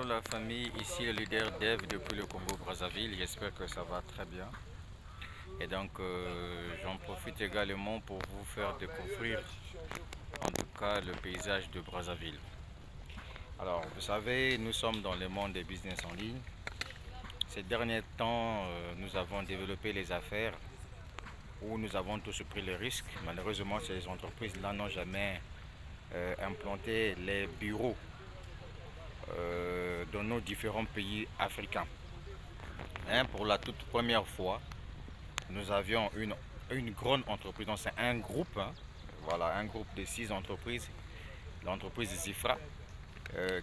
la famille, ici le leader Dev depuis le Congo-Brazzaville, j'espère que ça va très bien. Et donc j'en profite également pour vous faire découvrir en tout cas le paysage de Brazzaville. Alors vous savez, nous sommes dans le monde des business en ligne. Ces derniers temps, nous avons développé les affaires où nous avons tous pris le risque. Malheureusement, ces entreprises-là n'ont jamais implanté les bureaux dans nos différents pays africains. Pour la toute première fois, nous avions une grande entreprise, donc c'est un groupe, voilà, un groupe de 6 entreprises, l'entreprise Zifra,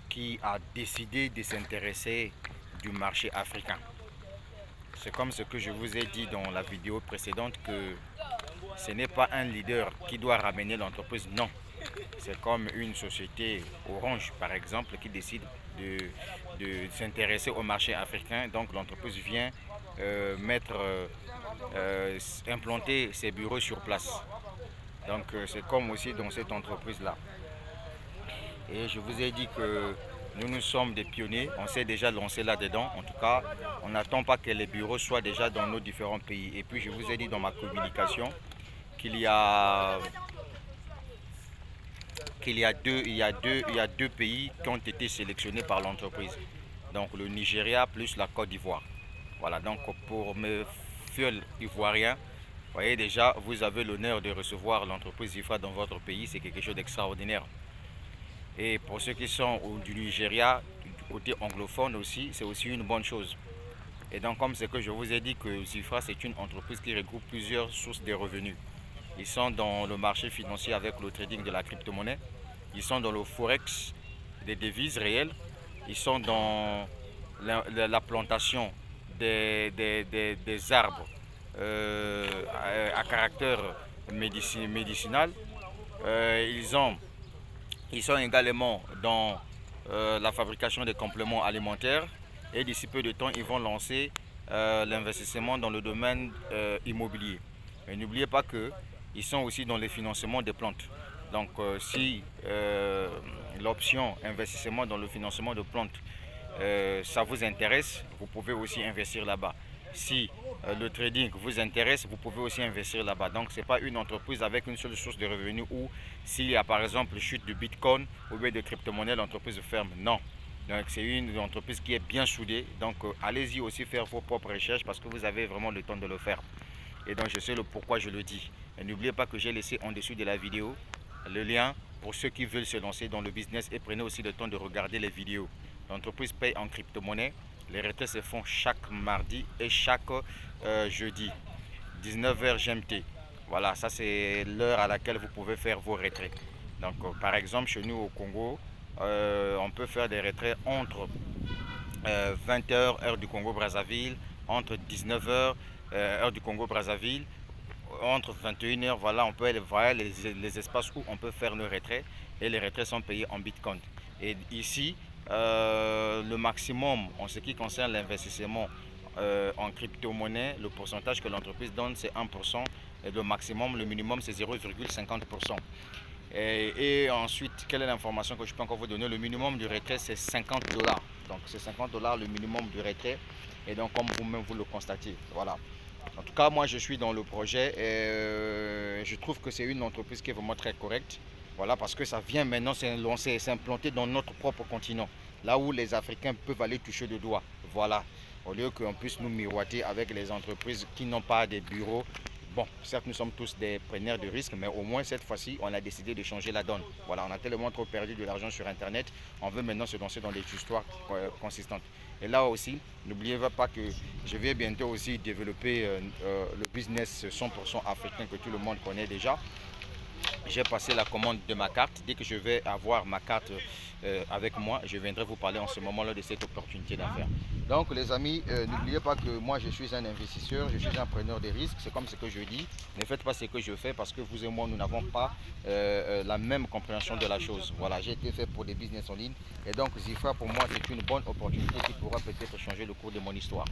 qui a décidé de s'intéresser du marché africain. C'est comme ce que je vous ai dit dans la vidéo précédente que ce n'est pas un leader qui doit ramener l'entreprise, non. C'est comme une société Orange, par exemple, qui décide de s'intéresser au marché africain. Donc l'entreprise vient implanter ses bureaux sur place. Donc c'est comme aussi dans cette entreprise-là. Et je vous ai dit que nous sommes des pionniers, on s'est déjà lancé là-dedans. En tout cas, on n'attend pas que les bureaux soient déjà dans nos différents pays. Et puis je vous ai dit dans ma communication qu'il y a deux pays qui ont été sélectionnés par l'entreprise. Donc le Nigeria plus la Côte d'Ivoire. Voilà, donc pour mes fioles ivoiriens, vous voyez déjà, vous avez l'honneur de recevoir l'entreprise Zifra dans votre pays, c'est quelque chose d'extraordinaire. Et pour ceux qui sont du Nigeria, du côté anglophone aussi, c'est aussi une bonne chose. Et donc comme c'est que je vous ai dit que Zifra c'est une entreprise qui regroupe plusieurs sources de revenus. Ils sont dans le marché financier avec le trading de la crypto-monnaie. Ils sont dans le forex des devises réelles. Ils sont dans la plantation des arbres à caractère médicinal. Ils sont également dans la fabrication des compléments alimentaires. Et d'ici peu de temps, ils vont lancer l'investissement dans le domaine immobilier. Mais n'oubliez pas qu'ils sont aussi dans le financement des plantes. Donc si l'option investissement dans le financement de plantes, ça vous intéresse, vous pouvez aussi investir là-bas. Si le trading vous intéresse, vous pouvez aussi investir là-bas. Donc ce n'est pas une entreprise avec une seule source de revenus où s'il y a par exemple chute de Bitcoin ou bien de crypto-monnaie, l'entreprise ferme. Non. Donc c'est une entreprise qui est bien soudée. Donc allez-y aussi faire vos propres recherches parce que vous avez vraiment le temps de le faire. Et donc je sais le pourquoi je le dis. Et n'oubliez pas que j'ai laissé en dessous de la vidéo le lien pour ceux qui veulent se lancer dans le business et prenez aussi le temps de regarder les vidéos. L'entreprise paye en crypto-monnaie. Les retraits se font chaque mardi et chaque jeudi, 19h GMT. Voilà, ça c'est l'heure à laquelle vous pouvez faire vos retraits. Donc par exemple chez nous au Congo, on peut faire des retraits entre 20h heure du Congo-Brazzaville, entre 19h heure du Congo-Brazzaville, entre 21h, voilà, on peut aller voir les espaces où on peut faire le retrait et les retraits sont payés en Bitcoin. Et ici, le maximum en ce qui concerne l'investissement en crypto-monnaie, le pourcentage que l'entreprise donne c'est 1% et le maximum, le minimum c'est 0,50%. Et ensuite, quelle est l'information que je peux encore vous donner? Le minimum du retrait c'est 50$. Donc c'est 50$ le minimum du retrait. Et donc comme vous-même vous le constatez, voilà. En tout cas, moi je suis dans le projet et je trouve que c'est une entreprise qui est vraiment très correcte. Voilà, parce que ça vient maintenant s'implanter dans notre propre continent, là où les Africains peuvent aller toucher le doigt. Voilà, au lieu qu'on puisse nous miroiter avec les entreprises qui n'ont pas de bureaux. Bon, certes, nous sommes tous des preneurs de risques, mais au moins cette fois-ci, on a décidé de changer la donne. Voilà, on a tellement trop perdu de l'argent sur Internet, on veut maintenant se lancer dans des histoires consistantes. Et là aussi, n'oubliez pas que je vais bientôt aussi développer le business 100% africain que tout le monde connaît déjà. J'ai passé la commande de ma carte. Dès que je vais avoir ma carte avec moi, je viendrai vous parler en ce moment-là de cette opportunité d'affaires. Donc les amis, n'oubliez pas que moi je suis un investisseur, je suis un preneur de risques. C'est comme ce que je dis. Ne faites pas ce que je fais parce que vous et moi, nous n'avons pas la même compréhension de la chose. Voilà, j'ai été fait pour des business en ligne. Et donc Zifra, pour moi, c'est une bonne opportunité qui pourra peut-être changer le cours de mon histoire.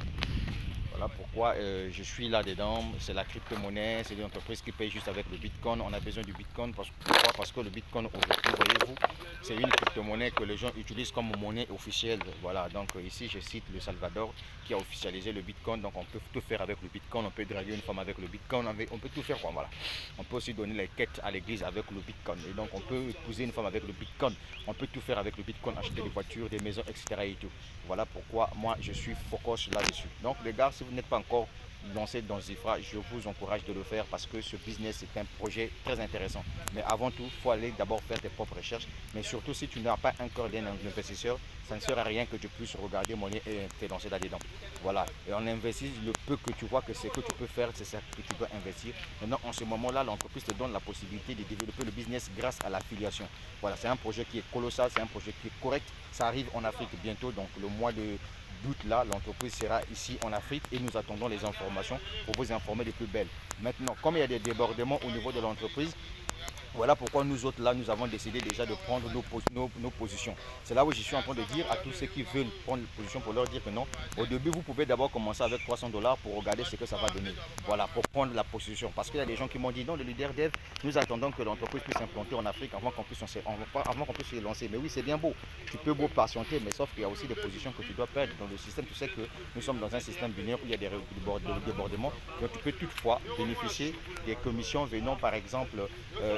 Voilà pourquoi je suis là-dedans. C'est la crypto-monnaie, c'est une entreprise qui paye juste avec le Bitcoin. On a besoin du Bitcoin. Pourquoi? Parce que le Bitcoin aujourd'hui, voyez-vous, c'est une crypto-monnaie que les gens utilisent comme monnaie officielle. Voilà, donc ici je cite le Salvador qui a officialisé le Bitcoin. Donc on peut tout faire avec le Bitcoin. On peut draguer une femme avec le Bitcoin. On peut tout faire quoi, voilà. On peut aussi donner les quêtes à l'église avec le Bitcoin. Et donc on peut épouser une femme avec le Bitcoin. On peut tout faire avec le Bitcoin, acheter des voitures, des maisons, etc. Et tout. Voilà pourquoi moi je suis focus là-dessus. Donc les gars, si vous n'êtes pas encore lancé dans Zifra, je vous encourage de le faire parce que ce business est un projet très intéressant. Mais avant tout, il faut aller d'abord faire tes propres recherches. Mais surtout, si tu n'as pas encore d'un investisseur, ça ne sert à rien que tu puisses regarder mon lien et te lancer là-dedans. Voilà. Et on investit le peu que tu vois que c'est que tu peux faire, c'est ça que tu dois investir. Maintenant, en ce moment-là, l'entreprise te donne la possibilité de développer le business grâce à l'affiliation. Voilà, c'est un projet qui est colossal, c'est un projet qui est correct. Ça arrive en Afrique bientôt, donc le mois d'août là, l'entreprise sera ici en Afrique et nous attendons les informations pour vous informer les plus belles. Maintenant, comme il y a des débordements au niveau de l'entreprise, voilà pourquoi nous autres là, nous avons décidé déjà de prendre nos positions. C'est là où je suis en train de dire à tous ceux qui veulent prendre position pour leur dire que non, au début vous pouvez d'abord commencer avec 300 $ pour regarder ce que ça va donner. Voilà, pour prendre la position. Parce qu'il y a des gens qui m'ont dit non, le leader dev, nous attendons que l'entreprise puisse s'implanter en Afrique avant qu'on puisse se lancer. Mais oui, c'est bien beau. Tu peux beau patienter, mais sauf qu'il y a aussi des positions que tu dois perdre dans le système. Tu sais que nous sommes dans un système binaire où il y a des débordements. Donc tu peux toutefois bénéficier des commissions venant par exemple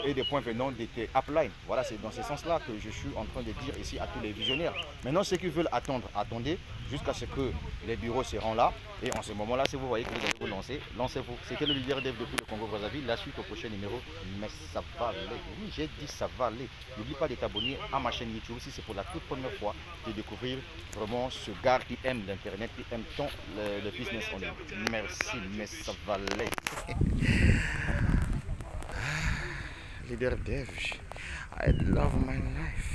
et des points venant de tes uplines. Voilà, c'est dans ce sens-là que je suis en train de dire ici à tous les visionnaires. Maintenant, ceux qui veulent attendre, attendez jusqu'à ce que les bureaux seront là. Et en ce moment-là, si vous voyez que vous allez vous lancer, lancez-vous. C'était le leader dev depuis le Congo Brazzaville. La suite au prochain numéro. Mais ça va aller. Oui, j'ai dit ça va aller. N'oublie pas de t'abonner à ma chaîne YouTube si c'est pour la toute première fois de découvrir vraiment ce gars qui aime l'Internet, qui aime tant le business en ligne. Merci, mais ça va aller. Leader Dev, I love my life.